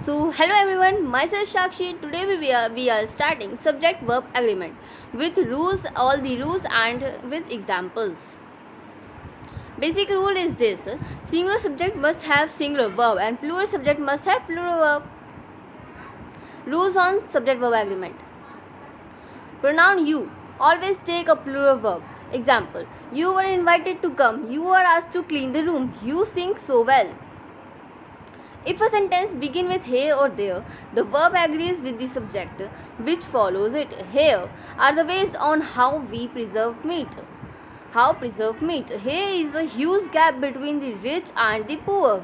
Hello everyone, myself Shakshi. Today we are starting subject verb agreement with rules, all the rules, and with examples. Basic rule is this: singular subject must have singular verb, and plural subject must have plural verb. Rules on subject verb agreement. Pronoun you always take a plural verb. Example: you were invited to come. You were asked to clean the room. You sing so well. If a sentence begins with here or there, the verb agrees with the subject which follows it. Here are the ways on how we preserve meat. How preserve meat? Here is a huge gap between the rich and the poor.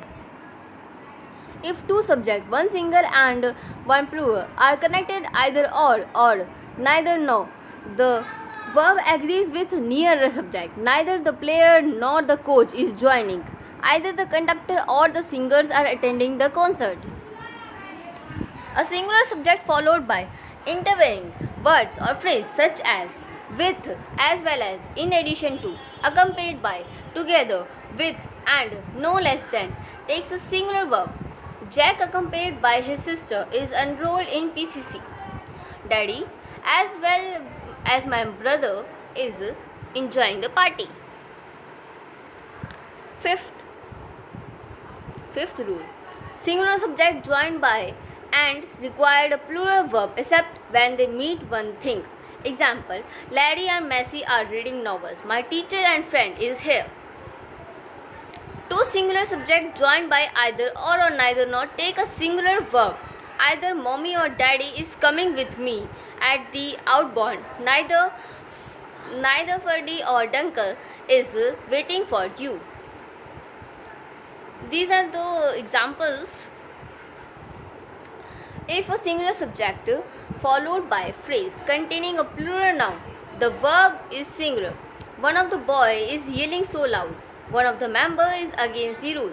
If two subjects, one single and one plural, are connected either or neither nor, the verb agrees with neither subject. Neither the player nor the coach is joining. Either the conductor or the singers are attending the concert. A singular subject followed by intervening words or phrase such as with, as well as, in addition to, accompanied by, together, with, and no less than takes a singular verb. Jack, accompanied by his sister, is enrolled in PCC. Daddy, as well as my brother, is enjoying the party. Fifth rule: singular subject joined by and required a plural verb except when they mean one thing. Example: Larry and Messi are reading novels. My teacher and friend is here. Two singular subjects joined by either or neither nor take a singular verb. Either mommy or daddy is coming with me at the outbound. Neither Ferdy or Dunkel is waiting for you. These are the examples. If a singular subject followed by a phrase containing a plural noun, the verb is singular. One of the boy is yelling so loud. One of the member is against the rule.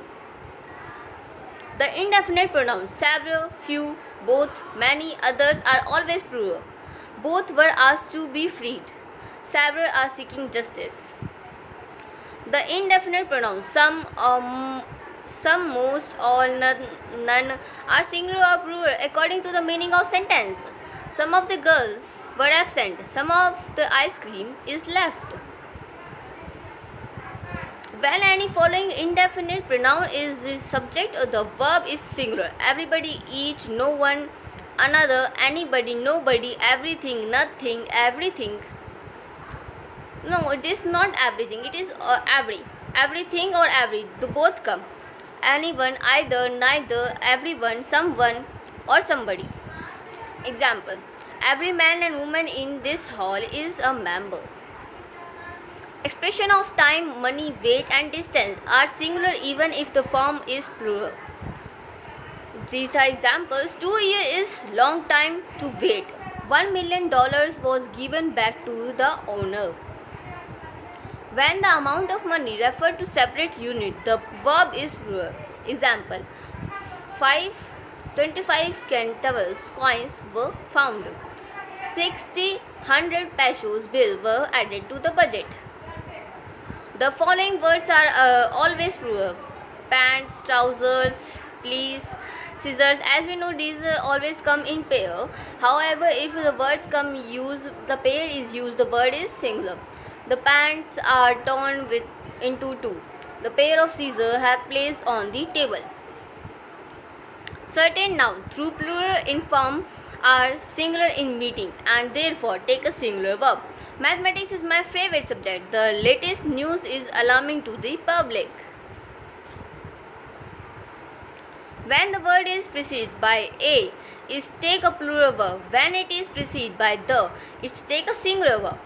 The indefinite pronouns several, few, both, many, others are always plural. Both were asked to be freed. Several are seeking justice. The indefinite pronouns some, most, all, none are singular or plural according to the meaning of sentence. Some of the girls were absent. Some of the ice cream is left. When any following indefinite pronoun is the subject, the verb is singular. Everybody, each, no one, another, anybody, nobody, everything, nothing, everything. No, it is not everything. It is every. Everything or every. The both come. Anyone, either, neither, everyone, someone, or somebody. Example: every man and woman in this hall is a member. Expression of time, money, weight, and distance are singular even if the form is plural. These are examples. 2 years is long time to wait. $1 million was given back to the owner. When the amount of money referred to separate unit, the verb is plural. Example: 25 centavos coins were found. 100 pesos bill were added to the budget. The following words are always plural: pants, trousers, please, scissors. As we know, these always come in pair. However, if the words the pair is used, the word is singular. The pants are torn into two. The pair of scissors have placed on the table. Certain nouns through plural in form are singular in meaning and therefore take a singular verb. Mathematics is my favorite subject. The latest news is alarming to the public. When the word is preceded by a, it take a plural verb. When it is preceded by the, it take a singular verb.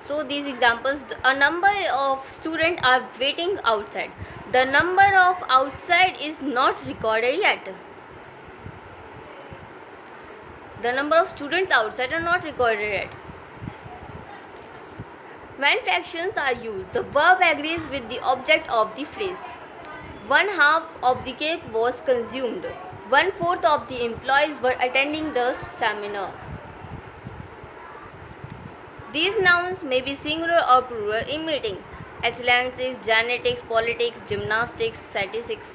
So these examples: a number of students are waiting outside. The number of outside is not recorded yet. The number of students outside are not recorded yet. When fractions are used, the verb agrees with the object of the phrase. 1/2 of the cake was consumed. 1/4 of the employees were attending the seminar. These nouns may be singular or plural in meaning. Athletics, genetics, politics, gymnastics, statistics.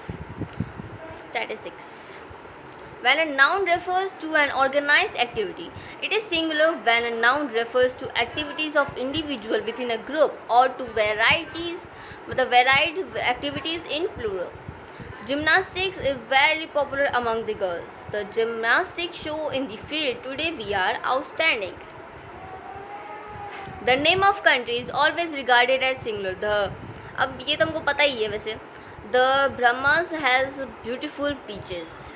when a noun refers to an organized activity. It is singular when a noun refers to activities of individual within a group or to varied activities in plural. Gymnastics is very popular among the girls. The gymnastics show in the field today we are outstanding. The name of country is always regarded as singular. अब ये तुमको पता ही है वैसे. The Brahmas has beautiful beaches.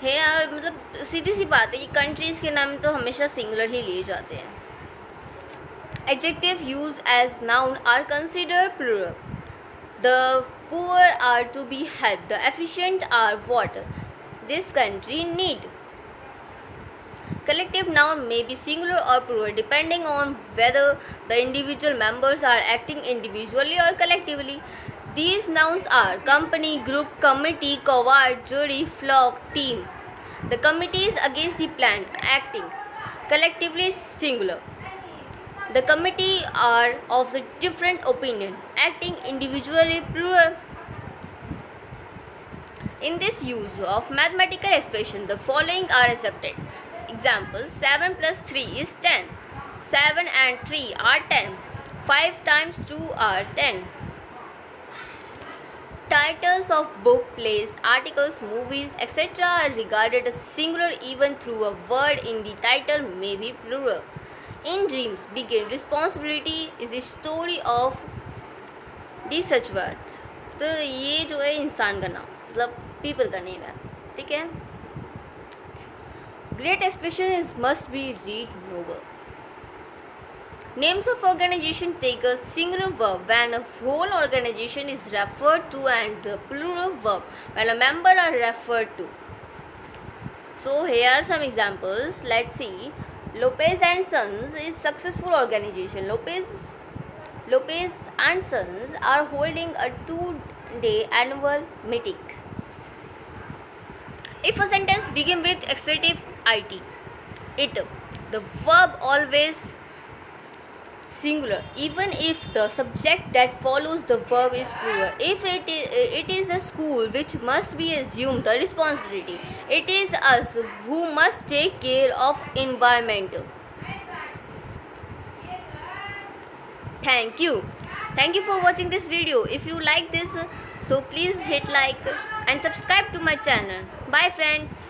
है यार, मतलब सीधी सी बात है, ये कंट्रीज़ के नाम तो हमेशा सिंगुलर ही लिए जाते हैं. Adjective used as noun are considered plural. The poor are to be helped. The efficient are what this country need. Collective noun may be singular or plural depending on whether the individual members are acting individually or collectively. These nouns are company, group, committee, cohort, jury, flock, team. The committee is against the plan, acting. Collectively singular. The committee are of the different opinion, acting individually plural. In this use of mathematical expression, the following are accepted. Example: 7 plus 3 is 10. 7 and 3 are 10. 5 times 2 are 10. Titles of book, plays, articles, movies, etc. are regarded as singular even though a word in the title may be plural. In dreams begin responsibility is the story of D such words. तो ये जो है इंसान का नाम, मतलब people का name है, ठीक है. Great expression is must be read noble. Names of organization take a singular verb when a whole organization is referred to and the plural verb when a member are referred to. So here are some examples. Let's see. Lopez and Sons is successful organization. Lopez and Sons are holding a 2-day annual meeting. If a sentence begins with expletive it, the verb always singular even if the subject that follows the verb is plural. If it is the school which must be assumed the responsibility. It is us who must take care of environment. Thank you for watching this video. If you like this, so please hit like and subscribe to my channel. Bye friends.